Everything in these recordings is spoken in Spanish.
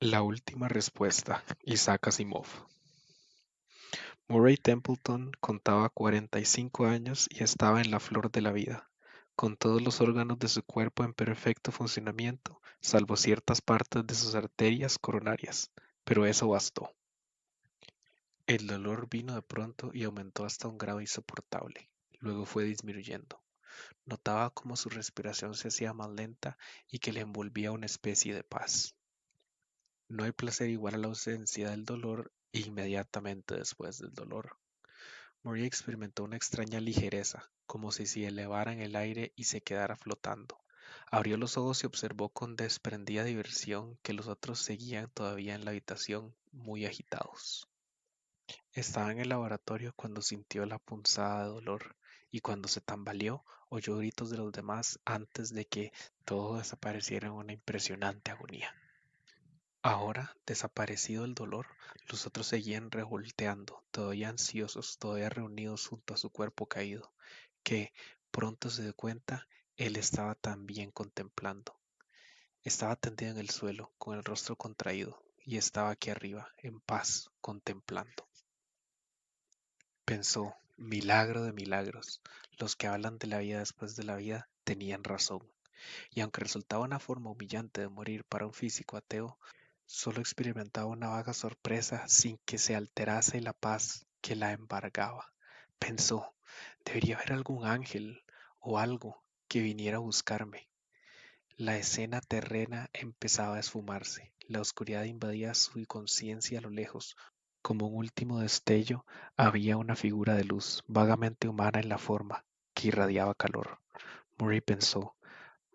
La última respuesta, Isaac Asimov. Murray Templeton contaba 45 años y estaba en la flor de la vida, con todos los órganos de su cuerpo en perfecto funcionamiento, salvo ciertas partes de sus arterias coronarias, pero eso bastó. El dolor vino de pronto y aumentó hasta un grado insoportable. Luego fue disminuyendo. Notaba cómo su respiración se hacía más lenta y que le envolvía una especie de paz. No hay placer igual a la ausencia del dolor e inmediatamente después del dolor. Murray experimentó una extraña ligereza, como si se elevara en el aire y se quedara flotando. Abrió los ojos y observó con desprendida diversión que los otros seguían todavía en la habitación, muy agitados. Estaba en el laboratorio cuando sintió la punzada de dolor, y cuando se tambaleó, oyó gritos de los demás antes de que todo desapareciera en una impresionante agonía. Ahora, desaparecido el dolor, los otros seguían revolteando, todavía ansiosos, todavía reunidos junto a su cuerpo caído, que pronto se dio cuenta él estaba también contemplando. Estaba tendido en el suelo, con el rostro contraído, y estaba aquí arriba, en paz, contemplando. Pensó, milagro de milagros, los que hablan de la vida después de la vida tenían razón, y aunque resultaba una forma humillante de morir para un físico ateo, solo experimentaba una vaga sorpresa sin que se alterase la paz que la embargaba. Pensó, debería haber algún ángel o algo que viniera a buscarme. La escena terrena empezaba a esfumarse, la oscuridad invadía su conciencia a lo lejos. Como un último destello, había una figura de luz, vagamente humana en la forma, que irradiaba calor. Murray pensó,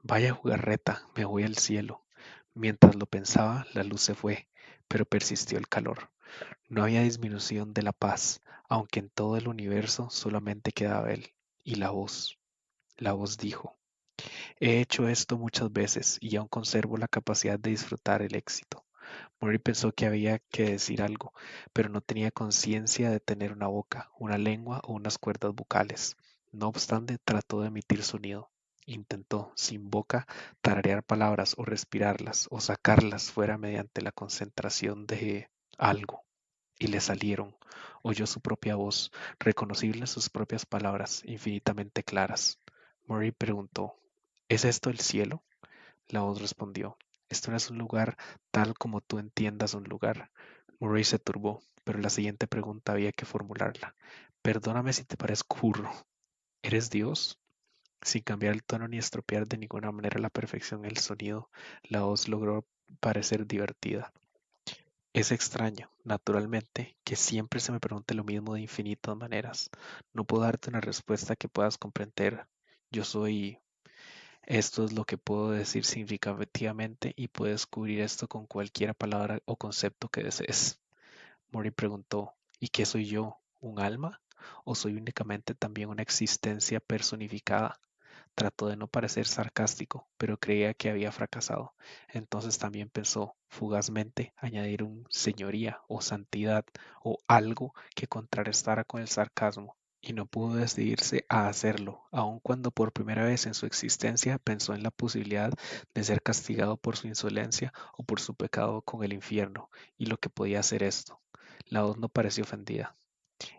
vaya jugarreta, me voy al cielo. Mientras lo pensaba, la luz se fue, pero persistió el calor. No había disminución de la paz, aunque en todo el universo solamente quedaba él. Y la voz. La voz dijo, he hecho esto muchas veces y aún conservo la capacidad de disfrutar el éxito. Murray pensó que había que decir algo, pero no tenía conciencia de tener una boca, una lengua o unas cuerdas vocales. No obstante, trató de emitir sonido. Intentó, sin boca, tararear palabras o respirarlas o sacarlas fuera mediante la concentración de algo. Y le salieron. Oyó su propia voz, reconocible sus propias palabras, infinitamente claras. Murray preguntó, ¿es esto el cielo? La voz respondió, esto no es un lugar tal como tú entiendas un lugar. Murray se turbó, pero la siguiente pregunta había que formularla. Perdóname si te parezco burro. ¿Eres Dios? Sin cambiar el tono ni estropear de ninguna manera la perfección el sonido, la voz logró parecer divertida. Es extraño, naturalmente, que siempre se me pregunte lo mismo de infinitas maneras. No puedo darte una respuesta que puedas comprender. Yo soy. Esto es lo que puedo decir significativamente y puedes cubrir esto con cualquier palabra o concepto que desees. Mori preguntó, ¿y qué soy yo? ¿Un alma? ¿O soy únicamente también una existencia personificada? Trató de no parecer sarcástico, pero creía que había fracasado. Entonces también pensó, fugazmente, añadir un señoría o santidad o algo que contrarrestara con el sarcasmo, y no pudo decidirse a hacerlo, aun cuando por primera vez en su existencia pensó en la posibilidad de ser castigado por su insolencia o por su pecado con el infierno, y lo que podía hacer esto. La voz no pareció ofendida.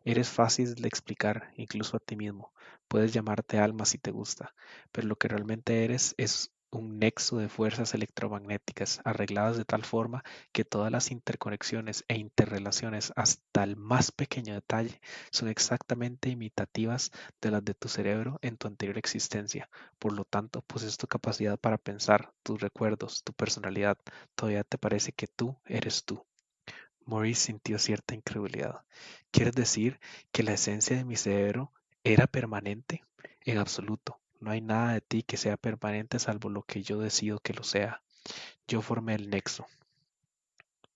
Eres fácil de explicar, incluso a ti mismo. Puedes llamarte alma si te gusta, pero lo que realmente eres es un nexo de fuerzas electromagnéticas arregladas de tal forma que todas las interconexiones e interrelaciones hasta el más pequeño detalle son exactamente imitativas de las de tu cerebro en tu anterior existencia. Por lo tanto, posees tu capacidad para pensar, tus recuerdos, tu personalidad. Todavía te parece que tú eres tú. Maurice sintió cierta incredulidad. ¿Quieres decir que la esencia de mi cerebro era permanente? En absoluto. No hay nada de ti que sea permanente salvo lo que yo decido que lo sea. Yo formé el nexo.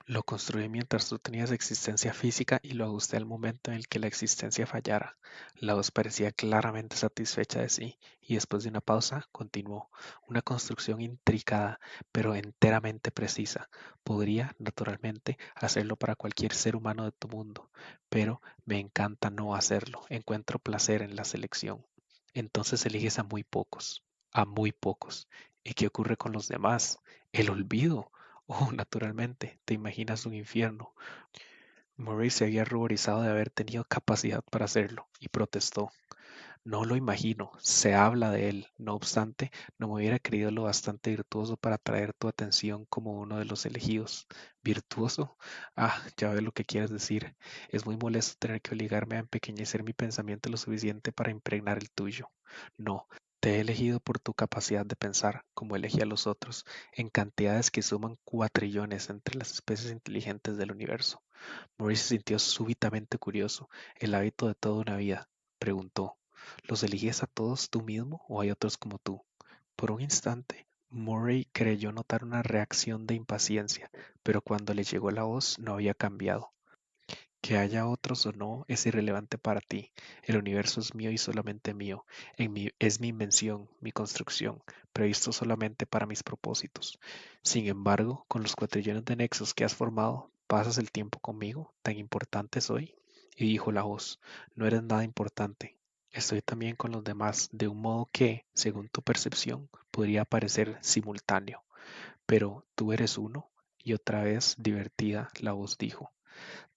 Lo construí mientras tú tenías existencia física y lo ajusté al momento en el que la existencia fallara. La voz parecía claramente satisfecha de sí y después de una pausa continuó. Una construcción intricada, pero enteramente precisa. Podría, naturalmente, hacerlo para cualquier ser humano de tu mundo, pero me encanta no hacerlo. Encuentro placer en la selección. Entonces eliges a muy pocos, a muy pocos. ¿Y qué ocurre con los demás? El olvido. Oh, naturalmente, te imaginas un infierno. Murray se había ruborizado de haber tenido capacidad para hacerlo y protestó. No lo imagino, se habla de él. No obstante, no me hubiera creído lo bastante virtuoso para atraer tu atención como uno de los elegidos. ¿Virtuoso? Ah, ya veo lo que quieres decir. Es muy molesto tener que obligarme a empequeñecer mi pensamiento lo suficiente para impregnar el tuyo. No, te he elegido por tu capacidad de pensar, como elegí a los otros, en cantidades que suman cuatrillones entre las especies inteligentes del universo. Maurice se sintió súbitamente curioso. ¿El hábito de toda una vida? Preguntó. ¿Los eliges a todos tú mismo o hay otros como tú? Por un instante, Murray creyó notar una reacción de impaciencia, pero cuando le llegó la voz no había cambiado. Que haya otros o no es irrelevante para ti. El universo es mío y solamente mío. Es mi invención, mi construcción, previsto solamente para mis propósitos. Sin embargo, con los cuatrillones de nexos que has formado, ¿pasas el tiempo conmigo? ¿Tan importante soy? Y dijo la voz, no eres nada importante. Estoy también con los demás, de un modo que, según tu percepción, podría parecer simultáneo. Pero tú eres uno. Y otra vez, divertida, la voz dijo.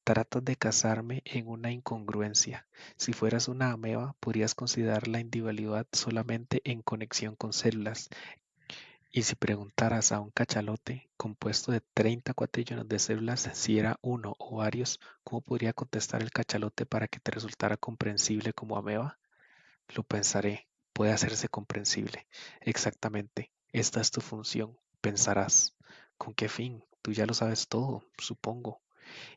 Tratas de casarme en una incongruencia. Si fueras una ameba, podrías considerar la individualidad solamente en conexión con células. Y si preguntaras a un cachalote compuesto de 30 cuatrillones de células si era uno o varios, ¿cómo podría contestar el cachalote para que te resultara comprensible como ameba? Lo pensaré. Puede hacerse comprensible. Exactamente. Esta es tu función. Pensarás. ¿Con qué fin? Tú ya lo sabes todo, supongo.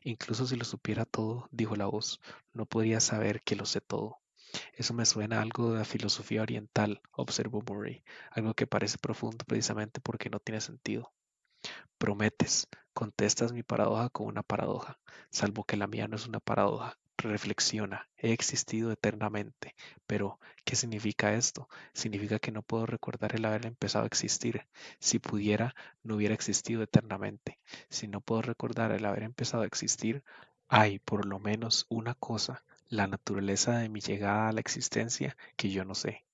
Incluso si lo supiera todo, dijo la voz, no podría saber que lo sé todo. Eso me suena a algo de la filosofía oriental, observó Murray, algo que parece profundo precisamente porque no tiene sentido. Prometes, contestas mi paradoja con una paradoja, salvo que la mía no es una paradoja. Reflexiona, he existido eternamente, pero ¿qué significa esto? Significa que no puedo recordar el haber empezado a existir. Si pudiera, no hubiera existido eternamente. Si no puedo recordar el haber empezado a existir, hay por lo menos una cosa, la naturaleza de mi llegada a la existencia, que yo no sé.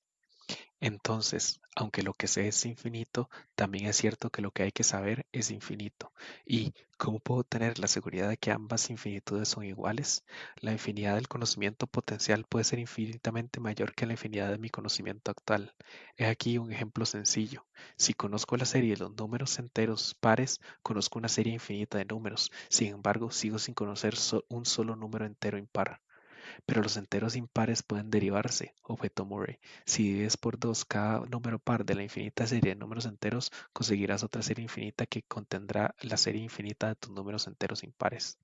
Entonces, aunque lo que sé es infinito, también es cierto que lo que hay que saber es infinito. ¿Y cómo puedo tener la seguridad de que ambas infinitudes son iguales? La infinidad del conocimiento potencial puede ser infinitamente mayor que la infinidad de mi conocimiento actual. He aquí un ejemplo sencillo. Si conozco la serie de los números enteros pares, conozco una serie infinita de números. Sin embargo, sigo sin conocer un solo número entero impar. Pero los enteros impares pueden derivarse, objetó Murray. Si divides por 2 cada número par de la infinita serie de números enteros, conseguirás otra serie infinita que contendrá la serie infinita de tus números enteros impares.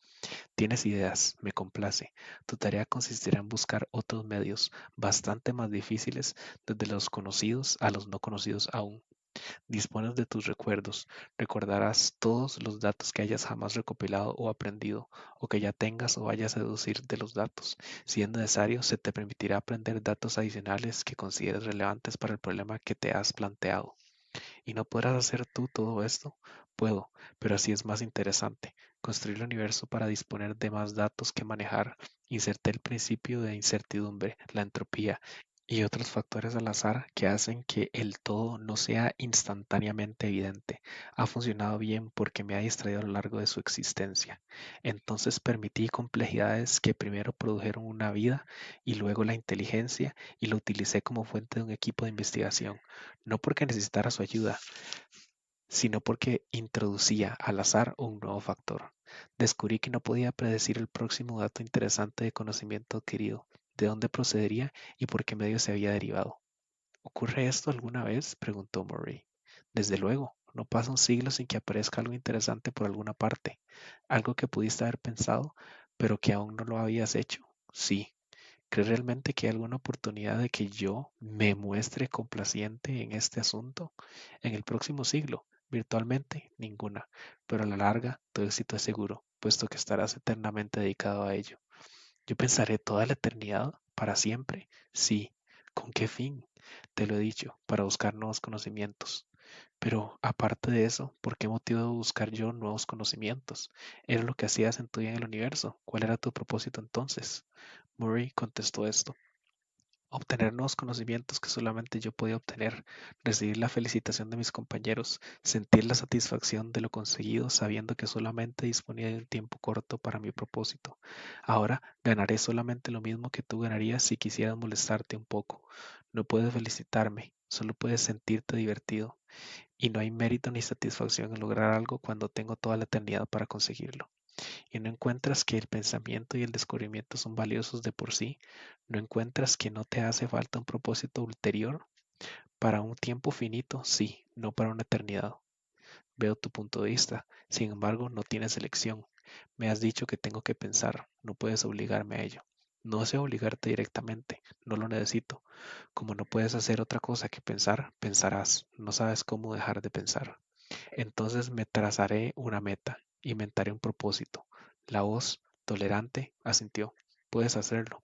Tienes ideas, me complace. Tu tarea consistirá en buscar otros medios, bastante más difíciles, desde los conocidos a los no conocidos aún. Dispones de tus recuerdos, recordarás todos los datos que hayas jamás recopilado o aprendido, o que ya tengas o vayas a deducir de los datos. Si es necesario, se te permitirá aprender datos adicionales que consideres relevantes para el problema que te has planteado. ¿Y no podrás hacer tú todo esto? Puedo, pero así es más interesante. Construir el universo para disponer de más datos que manejar, inserté el principio de incertidumbre, la entropía y otros factores al azar que hacen que el todo no sea instantáneamente evidente. Ha funcionado bien porque me ha distraído a lo largo de su existencia. Entonces permití complejidades que primero produjeron una vida y luego la inteligencia y lo utilicé como fuente de un equipo de investigación, no porque necesitara su ayuda, sino porque introducía al azar un nuevo factor. Descubrí que no podía predecir el próximo dato interesante de conocimiento adquirido, de dónde procedería y por qué medio se había derivado. ¿Ocurre esto alguna vez? Preguntó Murray. Desde luego, no pasa un siglo sin que aparezca algo interesante por alguna parte, algo que pudiste haber pensado, pero que aún no lo habías hecho. Sí. ¿Crees realmente que hay alguna oportunidad de que yo me muestre complaciente en este asunto? En el próximo siglo, virtualmente, ninguna, pero a la larga tu éxito es seguro, puesto que estarás eternamente dedicado a ello. Yo pensaré toda la eternidad, para siempre. Sí. ¿Con qué fin? Te lo he dicho, para buscar nuevos conocimientos. Pero aparte de eso, ¿por qué motivo debo buscar yo nuevos conocimientos? Era lo que hacías en tu vida en el universo. ¿Cuál era tu propósito entonces? Murray contestó esto. obtener nuevos conocimientos que solamente yo podía obtener, recibir la felicitación de mis compañeros, sentir la satisfacción de lo conseguido sabiendo que solamente disponía de un tiempo corto para mi propósito. Ahora ganaré solamente lo mismo que tú ganarías si quisieras molestarte un poco. No puedes felicitarme, solo puedes sentirte divertido. Y no hay mérito ni satisfacción en lograr algo cuando tengo toda la eternidad para conseguirlo. Y no encuentras que el pensamiento y el descubrimiento son valiosos de por sí, no encuentras que no te hace falta un propósito ulterior para un tiempo finito, sí, no para una eternidad. Veo tu punto de vista, sin embargo, no tienes elección. Me has dicho que tengo que pensar, no puedes obligarme a ello. No sé obligarte directamente, no lo necesito. Como no puedes hacer otra cosa que pensar, pensarás, no sabes cómo dejar de pensar. Entonces me trazaré una meta, inventaré un propósito. La voz, tolerante, asintió. Puedes hacerlo.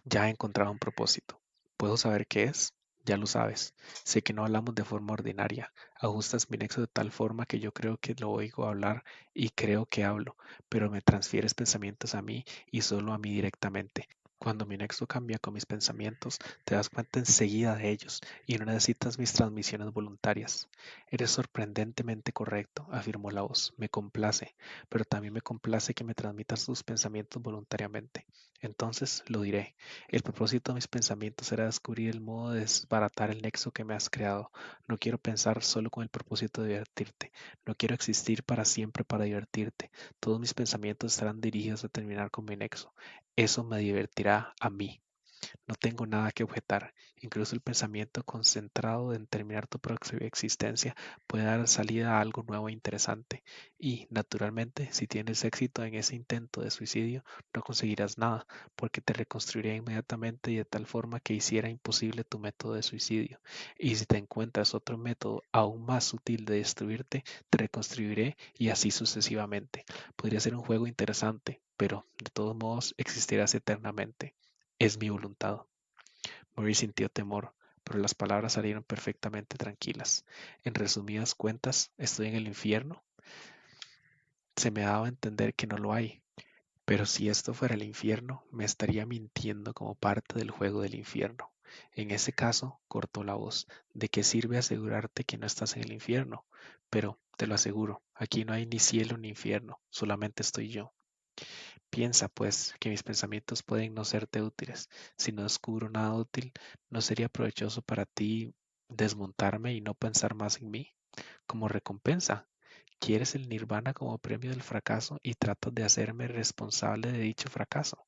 Ya he encontrado un propósito. ¿Puedo saber qué es? Ya lo sabes. Sé que no hablamos de forma ordinaria. Ajustas mi nexo de tal forma que yo creo que lo oigo hablar y creo que hablo, pero me transfieres pensamientos a mí y solo a mí directamente. Cuando mi nexo cambia con mis pensamientos, te das cuenta enseguida de ellos y no necesitas mis transmisiones voluntarias. Eres sorprendentemente correcto, afirmó la voz. Me complace, pero también me complace que me transmitas tus pensamientos voluntariamente. Entonces lo diré. El propósito de mis pensamientos será descubrir el modo de desbaratar el nexo que me has creado. No quiero pensar solo con el propósito de divertirte. No quiero existir para siempre para divertirte. Todos mis pensamientos estarán dirigidos a terminar con mi nexo. Eso me divertirá a mí. No tengo nada que objetar. Incluso el pensamiento concentrado en terminar tu próxima existencia puede dar salida a algo nuevo e interesante. Y, naturalmente, si tienes éxito en ese intento de suicidio, no conseguirás nada, porque te reconstruiré inmediatamente y de tal forma que hiciera imposible tu método de suicidio. Y si te encuentras otro método aún más sutil de destruirte, te reconstruiré y así sucesivamente. Podría ser un juego interesante, pero de todos modos existirás eternamente. Es mi voluntad. Murray sintió temor, pero las palabras salieron perfectamente tranquilas. En resumidas cuentas, ¿estoy en el infierno? Se me daba a entender que no lo hay, pero si esto fuera el infierno, me estaría mintiendo como parte del juego del infierno. En ese caso, cortó la voz, ¿de qué sirve asegurarte que no estás en el infierno? Pero, te lo aseguro, aquí no hay ni cielo ni infierno, solamente estoy yo. Piensa, pues, que mis pensamientos pueden no serte útiles. Si no descubro nada útil, ¿no sería provechoso para ti desmontarme y no pensar más en mí? Como recompensa, ¿quieres el nirvana como premio del fracaso y tratas de hacerme responsable de dicho fracaso?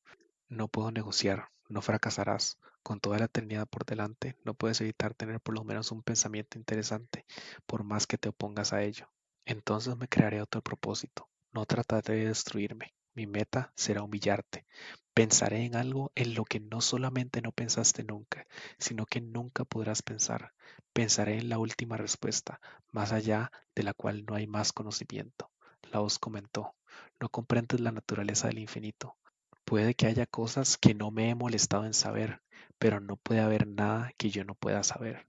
No puedo negociar, no fracasarás. Con toda la eternidad por delante, no puedes evitar tener por lo menos un pensamiento interesante, por más que te opongas a ello. Entonces me crearé otro propósito. No trataré de destruirme. Mi meta será humillarte. Pensaré en algo en lo que no solamente no pensaste nunca, sino que nunca podrás pensar. Pensaré en la última respuesta, más allá de la cual no hay más conocimiento. La voz comentó, no comprendes la naturaleza del infinito. Puede que haya cosas que no me he molestado en saber, pero no puede haber nada que yo no pueda saber.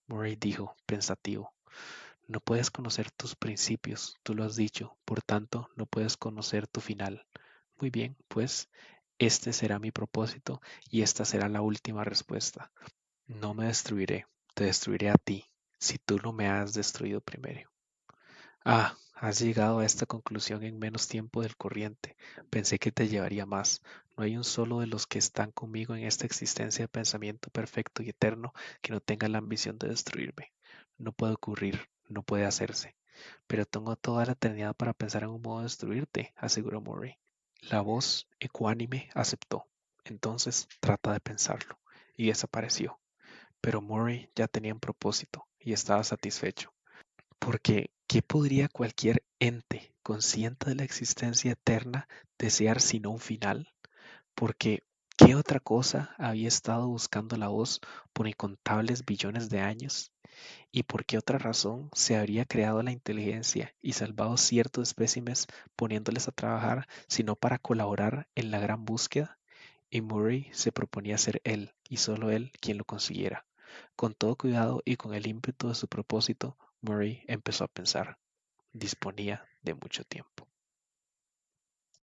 Murray dijo, pensativo, no puedes conocer tus principios, tú lo has dicho, por tanto no puedes conocer tu final. Muy bien, pues este será mi propósito y esta será la última respuesta. No me destruiré, te destruiré a ti, si tú no me has destruido primero. Ah, has llegado a esta conclusión en menos tiempo del corriente. Pensé que te llevaría más. No hay un solo de los que están conmigo en esta existencia de pensamiento perfecto y eterno que no tenga la ambición de destruirme. No puede ocurrir, no puede hacerse. Pero tengo toda la eternidad para pensar en un modo de destruirte, aseguró Murray. La voz ecuánime aceptó. Entonces trata de pensarlo. Y desapareció. Pero Murray ya tenía un propósito y estaba satisfecho. Porque, ¿qué podría cualquier ente consciente de la existencia eterna desear sino un final? Porque, ¿qué otra cosa había estado buscando la voz por incontables billones de años? ¿Y por qué otra razón se habría creado la inteligencia y salvado ciertos espécimes poniéndoles a trabajar, sino para colaborar en la gran búsqueda? Y Murray se proponía ser él, y solo él, quien lo consiguiera. Con todo cuidado y con el ímpetu de su propósito, Murray empezó a pensar. Disponía de mucho tiempo.